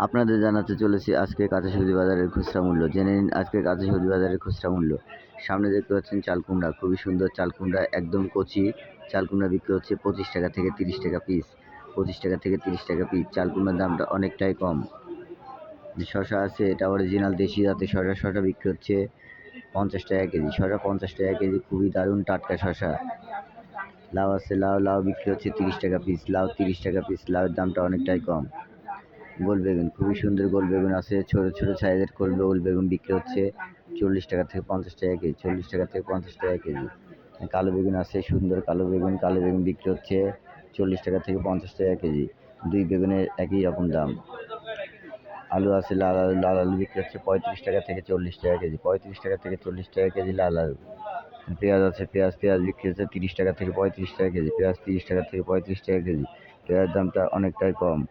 আপনাদের জানাতে চলেছি আজকে কাঁচা সবজি বাজারের খুচরা মূল্য। জেনে নিন আজকে কাঁচা সবজি বাজারের খুচরা মূল্য। সামনে দেখতে পাচ্ছেন চাল কুমড়া, খুবই সুন্দর চাল কুমড়া, একদম কচি চাল কুমড়া বিক্রি হচ্ছে 25 টাকা থেকে 30 টাকা পিস। 25 টাকা থেকে 30 টাকা পিস। চাল কুমড়ার দামটা অনেকটাই কম। শশা আছে, এটা অরিজিনাল দেশি জাতের শশা। শশা বিক্রি হচ্ছে 50 টাকা কেজি। শশা 50 টাকা কেজি, খুবই দারুণ টাটকা শশা। লাউ আছে, লাউ বিক্রি হচ্ছে 30 টাকা পিস। লাউ 30 টাকা পিস। লাউয়ের দামটা অনেকটাই কম। গোল বেগুন, খুবই সুন্দর গোল বেগুন আছে, ছোট ছোট সাইজের গোল বেগুন বিক্রি হচ্ছে 40 টাকা থেকে 50 টাকা কেজি। 40 টাকা থেকে 50 টাকা কেজি। কালো বেগুন আছে, সুন্দর কালো বেগুন বিক্রি হচ্ছে 40 টাকা থেকে 50 টাকা কেজি। দুই বেগুনের একই রকম দাম। আলু আছে, লাল আলু বিক্রি হচ্ছে 35 টাকা থেকে 40 টাকা কেজি। 35 টাকা থেকে 40 টাকা কেজি লাল আলু। পেঁয়াজ আছে, পেঁয়াজ বিক্রি হচ্ছে 30 টাকা থেকে 35 টাকা কেজি। পেঁয়াজ 30 টাকা থেকে 35 টাকা কেজি। পেঁয়াজের দামটা অনেকটাই কম।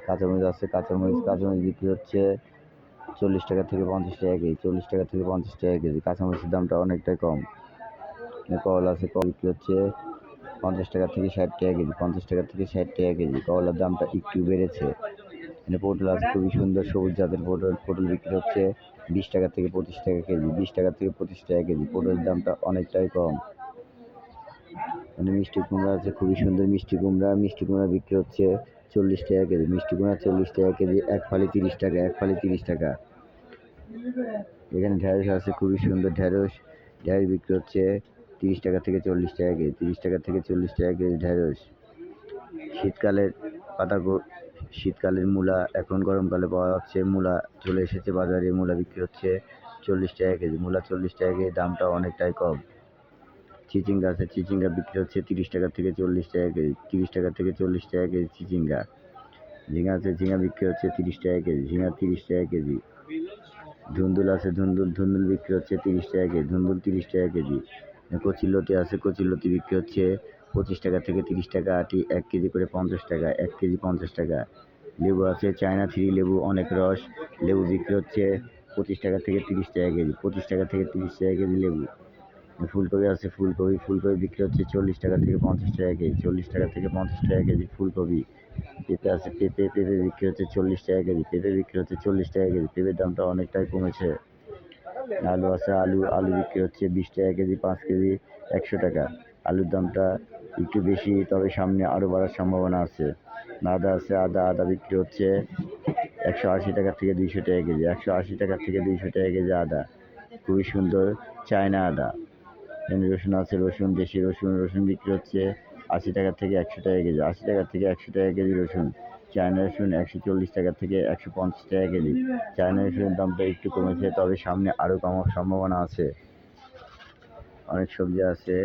কাঁচামরিচ আছে, কাঁচামরিচ বিক্রি হচ্ছে 40 টাকা থেকে 50 টাকা কেজি। 40 টাকা থেকে 50 টাকা কেজি। কাঁচামরিচের দামটা অনেকটাই কম। করলা আছে, করলা বিক্রি হচ্ছে 50 টাকা থেকে 60 টাকা কেজি। 50 টাকা থেকে 60 টাকা কেজি। করলার দামটা একটু বেড়েছে। পটল আছে, খুবই সুন্দর সবুজ জাতের পটল বিক্রি হচ্ছে 20 টাকা থেকে 25 টাকা কেজি। 20 টাকা থেকে 25 টাকা কেজি। পটলের দামটা অনেকটাই কম। মিষ্টি কুমড়া আছে, খুবই সুন্দর মিষ্টি কুমড়া বিক্রি হচ্ছে 40 টাকা কেজি। মিষ্টি কুমড়া 40 টাকা কেজি, এক ফালি 30 টাকা। এখানে ঢেঁড়স আছে, খুবই সুন্দর ঢেঁড়স বিক্রি হচ্ছে 30 টাকা থেকে 40 টাকা কেজি। 30 টাকা থেকে 40 টাকা কেজি ঢেঁড়স। শীতকালের মূলা এখন গরমকালে পাওয়া যাচ্ছে। মূলা চলে এসেছে বাজারে। মূলা বিক্রি হচ্ছে 40 টাকা কেজি। মূলা 40 টাকা কেজি, দামটা অনেকটাই কম। চিচিঙ্গা আছে, চিচিঙ্গা বিক্রি হচ্ছে 30 টাকা থেকে 40 টাকা কেজি। 30 টাকা থেকে 40 টাকা কেজি চিচিঙ্গা। ঝিঙা আছে, ঝিঙা বিক্রি হচ্ছে 30 টাকা কেজি। ঝিঙা 30 টাকা কেজি। ধুন্দুল আছে, ধুন্দুল বিক্রি হচ্ছে 30 টাকা কেজি। ধুন্দুল 30 টাকা কেজি। কচিলতি আছে, কচিলতি বিক্রি হচ্ছে 25 টাকা থেকে 30 টাকা আটি। 1 কেজি করে 50 টাকা। 1 কেজি 50 টাকা। লেবু আছে, চায়না 3 লেবু, অনেক রস। লেবু বিক্রি হচ্ছে 25 টাকা থেকে 30 টাকা কেজি। 25 টাকা থেকে 30 টাকা কেজি লেবু। ফুলকপি আছে, ফুলকপি বিক্রি হচ্ছে 40 টাকা থেকে 50 টাকা কেজি। 40 টাকা থেকে 50 টাকা কেজি ফুলকপি। পেঁপে আছে, পেঁপে বিক্রি হচ্ছে 40 টাকা কেজি। পেঁপে বিক্রি হচ্ছে 40 টাকা কেজি। পেঁপের দামটা অনেকটাই কমেছে। আলু আছে, আলু বিক্রি হচ্ছে 20 টাকা কেজি। 5 কেজি 100 টাকা। আলুর দামটা একটু বেশি, তবে সামনে আরও বাড়ার সম্ভাবনা আছে। আদা আছে, আদা বিক্রি হচ্ছে 180 টাকা থেকে 200 টাকা কেজি। 180 টাকা থেকে 200 টাকা কেজি আদা, খুবই সুন্দর চায়না আদা। রসুন আছে, দেশি রসুন বিক্রি হচ্ছে 80 টাকা থেকে 100 টাকা কেজি। 80 টাকা থেকে 100 টাকা কেজি রসুন। চায়না রসুন 140 টাকা থেকে 150 টাকা কেজি। চায়না রসুনের দামটা একটু কমেছে, তবে সামনে আরও কমার সম্ভাবনা আছে। অনেক সবজি আছে।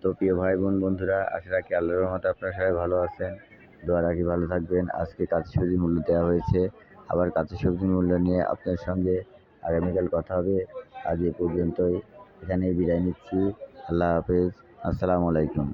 তো প্রিয় ভাই বন্ধুরা, আশা রাখি আল্লাহর রহমতে আপনারা সবাই ভালো আছেন। দোয়া রাখি ভালো থাকবেন। আজকে কাঁচা সবজির মূল্য দেওয়া হয়েছে। আবার কাঁচা সবজির মূল্য নিয়ে আপনার সঙ্গে আগামীকাল কথা হবে। আজ এ পর্যন্তই, এখানেই বিদায় নিচ্ছি। আল্লাহ হাফেজ। আসসালামু আলাইকুম।